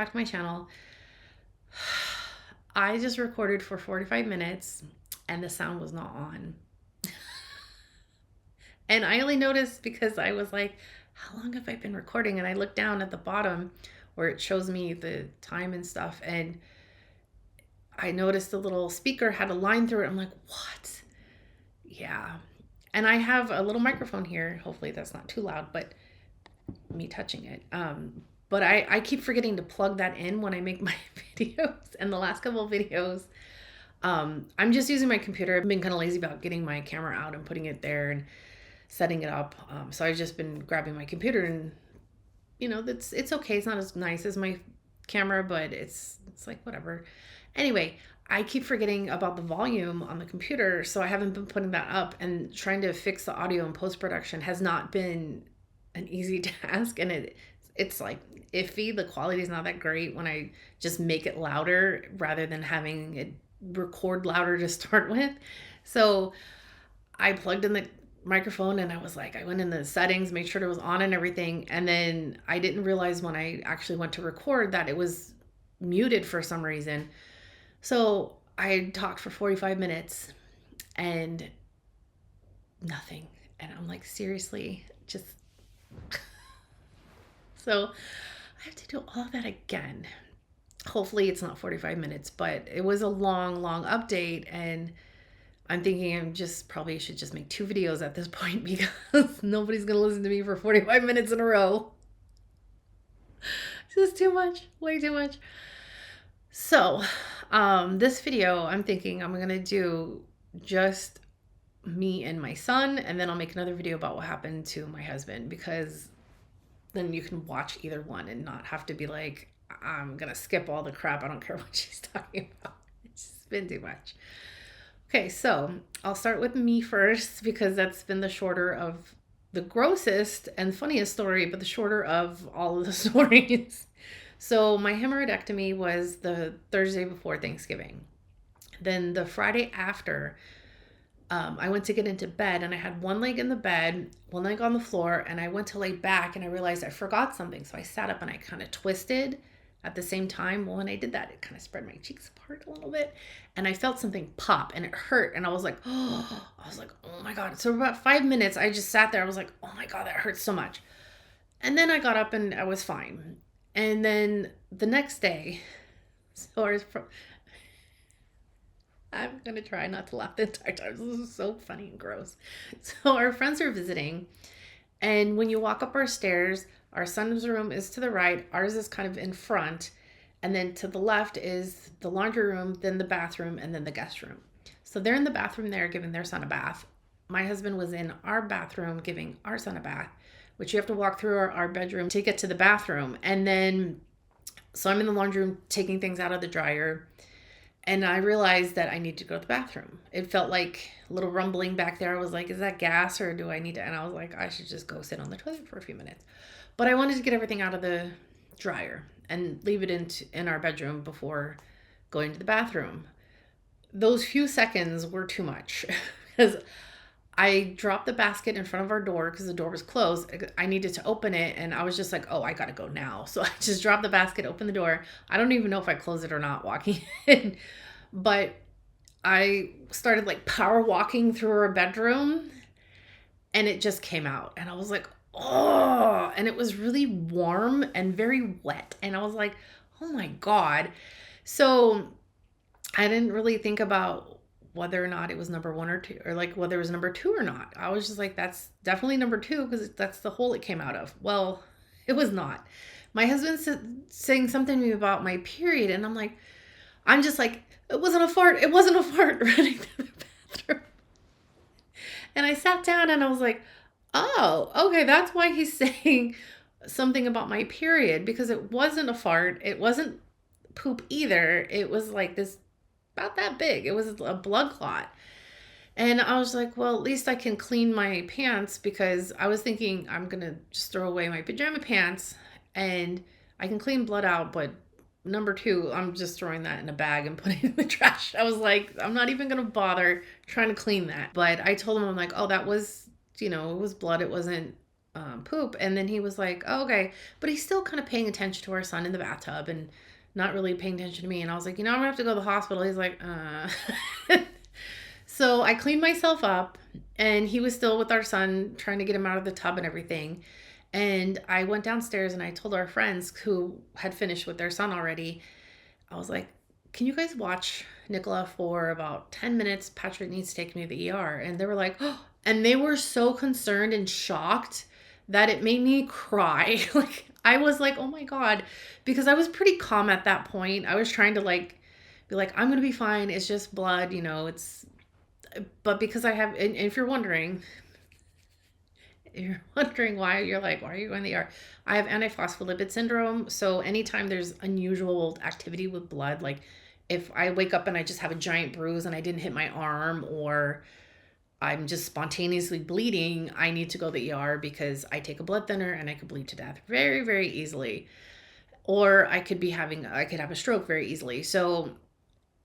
back to my channel. I just recorded for 45 minutes and the sound was not on. And I only noticed because I was like, how long have I been recording? And I looked down at the bottom where it shows me the time and stuff. And I noticed the little speaker had a line through it. I'm like, what? Yeah. And I have a little microphone here. Hopefully that's not too loud, but me touching it. But I keep forgetting to plug that in when I make my videos. And the last couple of videos, I'm just using my computer. I've been kind of lazy about getting my camera out and putting it there and setting it up. So I've just been grabbing my computer and, it's okay. It's not as nice as my camera, but it's like whatever. Anyway, I keep forgetting about the volume on the computer, so I haven't been putting that up, and trying to fix the audio in post-production has not been an easy task, and it's like iffy. The quality is not that great when I just make it louder rather than having it record louder to start with. So I plugged in the microphone and I went in the settings, made sure it was on and everything, and then I didn't realize when I actually went to record that it was muted for some reason. So I talked for 45 minutes and nothing. And I'm like, seriously, just... So I have to do all of that again. Hopefully it's not 45 minutes, but it was a long update, and I'm thinking probably should just make 2 videos at this point because nobody's going to listen to me for 45 minutes in a row. It's just too much, way too much. So, this video, I'm thinking I'm going to do just me and my son, and then I'll make another video about what happened to my husband, because then you can watch either one and not have to be like, I'm going to skip all the crap. I don't care what she's talking about. It's just been too much. Okay, so I'll start with me first because that's been the shorter of the grossest and funniest story, but the shorter of all of the stories. So my hemorrhoidectomy was the Thursday before Thanksgiving. Then the Friday after, I went to get into bed, and I had one leg in the bed, one leg on the floor, and I went to lay back and I realized I forgot something. So I sat up and I kind of twisted at the same time. Well, when I did that, it kind of spread my cheeks apart a little bit, and I felt something pop and it hurt. And I was like, oh my God. So about 5 minutes, I just sat there. I was like, oh my God, that hurts so much. And then I got up and I was fine. And then the next day, I'm going to try not to laugh the entire time. This is so funny and gross. So our friends are visiting, and when you walk up our stairs, our son's room is to the right, ours is kind of in front, and then to the left is the laundry room, then the bathroom, and then the guest room. So they're in the bathroom there giving their son a bath. My husband was in our bathroom giving our son a bath, which you have to walk through our bedroom to get to the bathroom. And then, so I'm in the laundry room taking things out of the dryer, and I realized that I need to go to the bathroom. It felt like a little rumbling back there. I was like, is that gas or do I need to? And I was like, I should just go sit on the toilet for a few minutes. But I wanted to get everything out of the dryer and leave it in our bedroom before going to the bathroom. Those few seconds were too much because I dropped the basket in front of our door because the door was closed. I needed to open it, and I was just like, oh, I gotta go now. So I just dropped the basket, opened the door. I don't even know if I closed it or not walking in, but I started like power walking through our bedroom, and it just came out. And I was like, oh, and it was really warm and very wet. And I was like, oh my God. So I didn't really think about whether or not it was number 1 or 2, or like whether it was number 2 or not. I was just like, that's definitely number 2 because that's the hole it came out of. Well, it was not. My husband's saying something to me about my period, and I'm just like, it wasn't a fart. It wasn't a fart, running to the bathroom. And I sat down and I was like, oh, okay, that's why he's saying something about my period, because it wasn't a fart. It wasn't poop either. It was like this, about that big. It was a blood clot. And I was like, well, at least I can clean my pants, because I was thinking I'm going to just throw away my pajama pants and I can clean blood out. But number 2, I'm just throwing that in a bag and putting it in the trash. I was like, I'm not even going to bother trying to clean that. But I told him, I'm like, oh, that was, it was blood. It wasn't poop. And then he was like, oh, okay. But he's still kind of paying attention to our son in the bathtub and not really paying attention to me. And I was like, I'm going to have to go to the hospital. He's like, So I cleaned myself up, and he was still with our son, trying to get him out of the tub and everything. And I went downstairs and I told our friends who had finished with their son already, I was like, can you guys watch Nikola for about 10 minutes? Patrick needs to take me to the ER. And they were like, oh, and they were so concerned and shocked that it made me cry. Like, I was like, oh my God, because I was pretty calm at that point. I was trying to be like, I'm going to be fine. It's just blood, but because I have, and if you're wondering why, you're like, why are you going to the ER? I have antiphospholipid syndrome. So anytime there's unusual activity with blood, like if I wake up and I just have a giant bruise and I didn't hit my arm, or I'm just spontaneously bleeding, I need to go to the ER because I take a blood thinner and I could bleed to death very, very easily. Or I could have a stroke very easily. So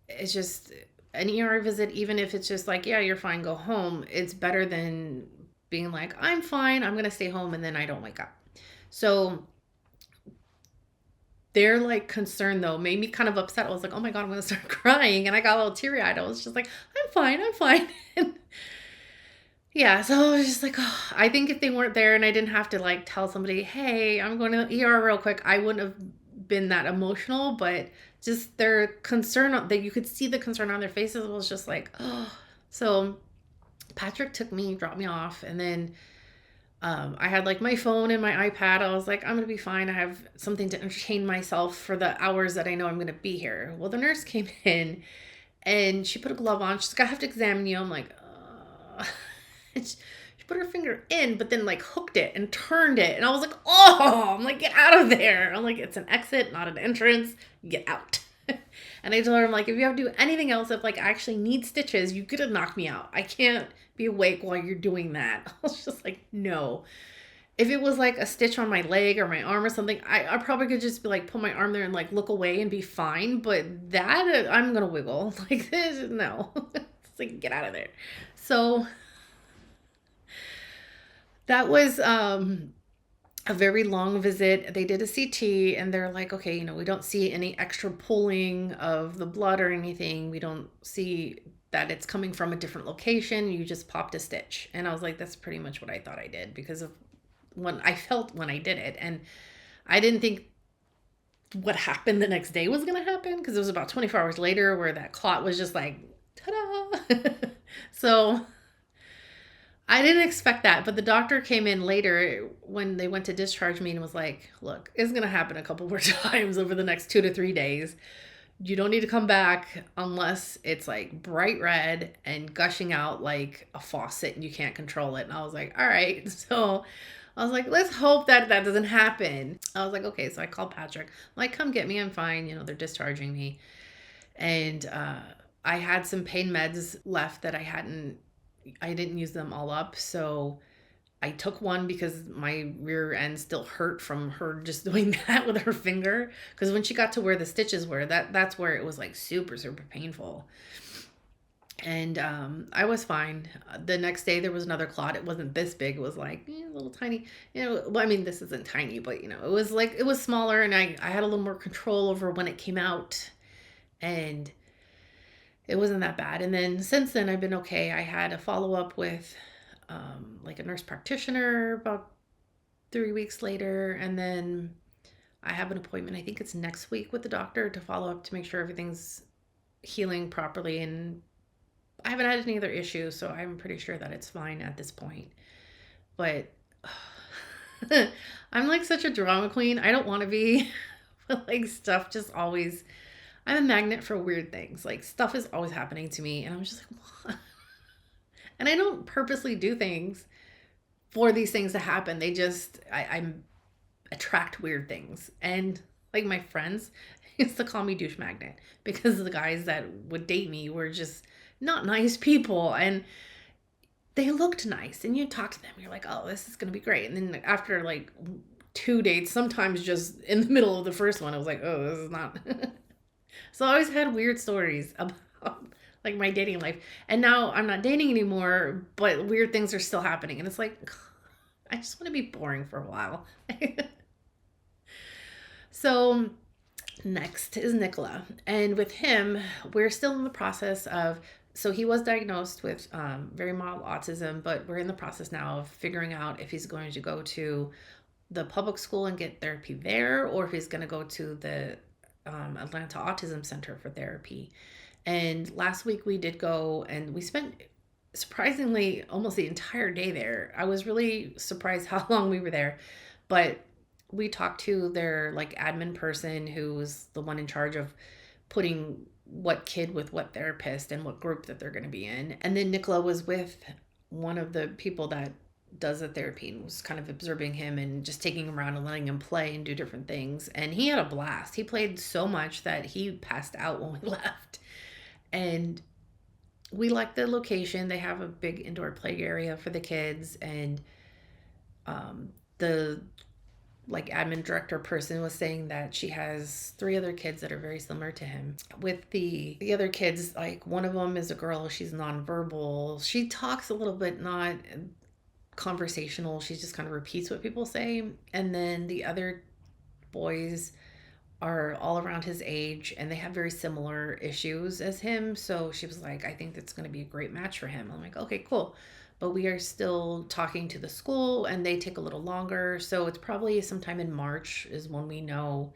it's just an ER visit, even if it's just like, yeah, you're fine, go home. It's better than being like, I'm fine, I'm going to stay home, and then I don't wake up. So they're like concerned though, made me kind of upset. I was like, oh my God, I'm going to start crying. And I got a little teary eyed. I was just like, I'm fine, I'm fine. And yeah, so I was just like, oh, I think if they weren't there and I didn't have to like tell somebody, hey, I'm going to the ER real quick, I wouldn't have been that emotional. But just their concern, that you could see the concern on their faces, was just like, oh. So Patrick dropped me off, and then I had like my phone and my iPad. I was like, I'm gonna be fine. I have something to entertain myself for the hours that I know I'm gonna be here. Well, the nurse came in and she put a glove on. She's like, I have to examine you. I'm like, and she put her finger in, but then like hooked it and turned it. And I was like, oh, I'm like, get out of there. I'm like, it's an exit, not an entrance. Get out. And I told her, I'm like, if you have to do anything else, if like I actually need stitches, you could have knocked me out. I can't be awake while you're doing that. I was just like, no. If it was like a stitch on my leg or my arm or something, I probably could just be like, put my arm there and like look away and be fine. But that, I'm going to wiggle. Like this, no. It's like, get out of there. So that was a very long visit. They did a CT and they're like, okay, we don't see any extra pulling of the blood or anything. We don't see that it's coming from a different location. You just popped a stitch. And I was like, that's pretty much what I thought I did, because of when I felt when I did it. And I didn't think what happened the next day was going to happen, because it was about 24 hours later where that clot was just like, ta-da. So I didn't expect that, but the doctor came in later when they went to discharge me and was like, look, it's going to happen a couple more times over the next 2 to 3 days. You don't need to come back unless it's like bright red and gushing out like a faucet and you can't control it. And I was like, all right. So I was like, let's hope that doesn't happen. I was like, okay. So I called Patrick. I'm like, come get me. I'm fine. They're discharging me. And I had some pain meds left that I didn't use them all up. So I took one because my rear end still hurt from her just doing that with her finger. Because when she got to where the stitches were, that's where it was like super, super painful. And I was fine. The next day there was another clot. It wasn't this big. It was like a little tiny, well, I mean, this isn't tiny, but it was smaller, and I had a little more control over when it came out, and it wasn't that bad. And then since then I've been okay. I had a follow-up with like a nurse practitioner about 3 weeks later. And then I have an appointment, I think it's next week, with the doctor to follow up to make sure everything's healing properly. And I haven't had any other issues, so I'm pretty sure that it's fine at this point. But I'm like such a drama queen. I don't want to be, but like stuff just always, I'm a magnet for weird things. Like stuff is always happening to me, and I'm just like, what? And I don't purposely do things for these things to happen. They just, I attract weird things. And like my friends used to call me douche magnet, because the guys that would date me were just not nice people. And they looked nice, and you talk to them, you're like, oh, this is going to be great. And then after like 2 dates, sometimes just in the middle of the first one, I was like, oh, this is not. So I always had weird stories about like my dating life. And now I'm not dating anymore, but weird things are still happening. And it's like, I just want to be boring for a while. So next is Nikola. And with him, we're still in the process of, so he was diagnosed with very mild autism, but we're in the process now of figuring out if he's going to go to the public school and get therapy there, or if he's going to go to the Atlanta Autism Center for therapy. And last week we did go and we spent surprisingly almost the entire day there. I was really surprised how long we were there, but we talked to their like admin person who was the one in charge of putting what kid with what therapist and what group that they're going to be in. And then Nicola was with one of the people that does the therapy and was kind of observing him and just taking him around and letting him play and do different things. And he had a blast. He played so much that he passed out when we left. And we like the location. They have a big indoor play area for the kids, and the like admin director person was saying that she has 3 other kids that are very similar to him. With the other kids, like one of them is a girl, she's nonverbal. She talks a little bit, not conversational. She just kind of repeats what people say. And then the other boys are all around his age and they have very similar issues as him. So she was like, I think that's going to be a great match for him. I'm like, okay, cool. But we are still talking to the school and they take a little longer. So it's probably sometime in March is when we know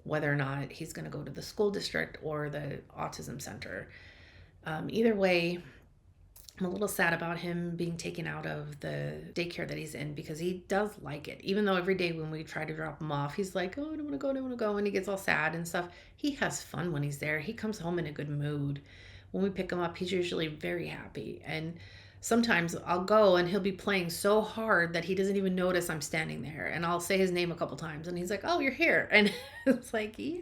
whether or not he's going to go to the school district or the autism center. Either way, I'm a little sad about him being taken out of the daycare that he's in because he does like it. Even though every day when we try to drop him off, he's like, oh, I don't want to go, I don't want to go. And he gets all sad and stuff. He has fun when he's there. He comes home in a good mood. When we pick him up, he's usually very happy. And sometimes I'll go and he'll be playing so hard that he doesn't even notice I'm standing there. And I'll say his name a couple times and he's like, oh, you're here. And it's like, yeah.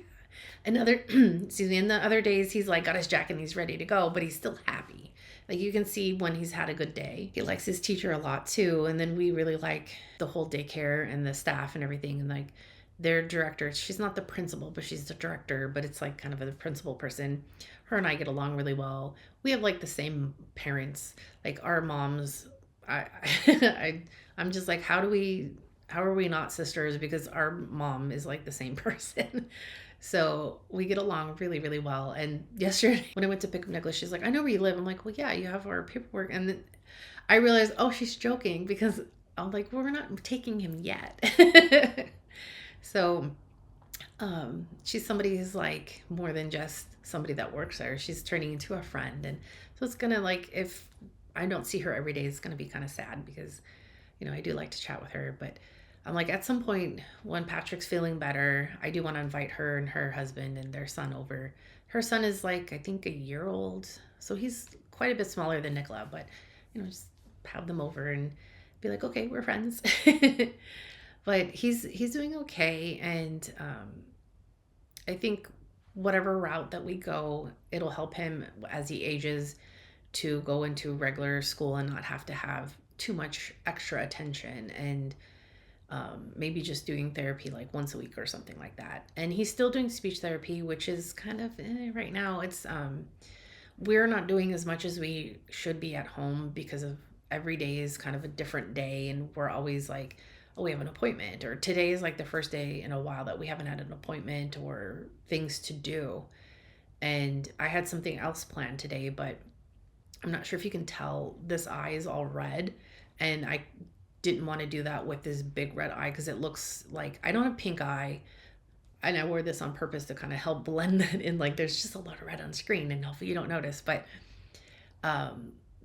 Another, excuse me, and the other days he's like got his jacket and he's ready to go, but he's still happy. Like you can see when he's had a good day. He likes his teacher a lot too. And then we really like the whole daycare and the staff and everything. And like their director, she's not the principal, but she's the director, but it's like kind of a principal person. Her and I get along really well. We have like the same parents, like our moms. I'm just like, how are we not sisters? Because our mom is like the same person. So we get along really, really well. And yesterday when I went to pick up Nicholas, she's like, I know where you live. I'm like, well, yeah, you have our paperwork. And then I realized, oh, she's joking because I'm like, well, we're not taking him yet. So she's somebody who's like more than just somebody that works there. She's turning into a friend. And so it's going to like, if I don't see her every day, it's going to be kind of sad because, you know, I do like to chat with her, but I'm like, at some point when Patrick's feeling better, I do want to invite her and her husband and their son over. Her son is like, I think a year old. So he's quite a bit smaller than Nikola, but, you know, just have them over and be like, okay, we're friends. But he's doing okay. And I think whatever route that we go, it'll help him as he ages to go into regular school and not have to have too much extra attention and maybe just doing therapy like once a week or something like that. And he's still doing speech therapy, which is kind of right now it's we're not doing as much as we should be at home because of every day is kind of a different day and we're always like, oh, we have an appointment, or today is like the first day in a while that we haven't had an appointment or things to do. And I had something else planned today, but I'm not sure if you can tell, this eye is all red and I didn't want to do that with this big red eye because it looks like I don't have pink eye, and I wore this on purpose to kind of help blend that in. Like there's just a lot of red on screen and hopefully you don't notice, but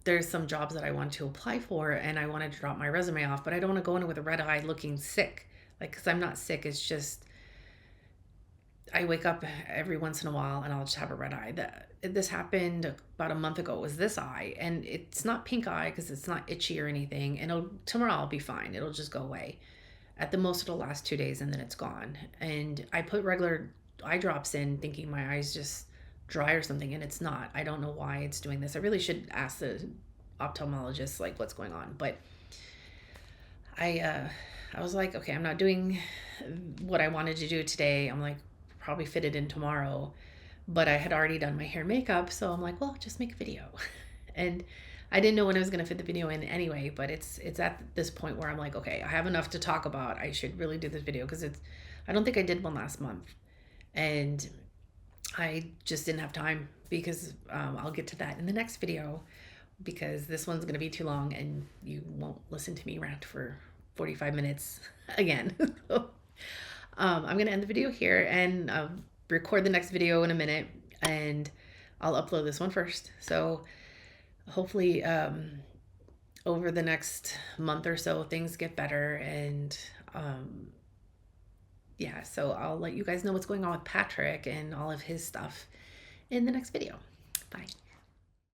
there's some jobs that I want to apply for and I wanted to drop my resume off, but I don't want to go in with a red eye looking sick, like because I'm not sick. It's just I wake up every once in a while and I'll just have a red eye. This happened about a month ago. It was this eye, and it's not pink eye because it's not itchy or anything. And tomorrow I'll be fine. It'll just go away. At the most, it'll last 2 days and then it's gone. And I put regular eye drops in, thinking my eyes just dry or something, and it's not. I don't know why it's doing this. I really should ask the ophthalmologist like what's going on. But I was like, okay, I'm not doing what I wanted to do today. I'm like, probably fit it in tomorrow, but I had already done my hair and makeup, so I'm like, well, just make a video. And I didn't know when I was going to fit the video in anyway, but it's at this point where I'm like, okay, I have enough to talk about. I should really do this video because I don't think I did one last month. And I just didn't have time because I'll get to that in the next video because this one's going to be too long and you won't listen to me rant for 45 minutes again. I'm going to end the video here and record the next video in a minute, and I'll upload this one first. So hopefully over the next month or so, things get better. And yeah, so I'll let you guys know what's going on with Patrick and all of his stuff in the next video. Bye.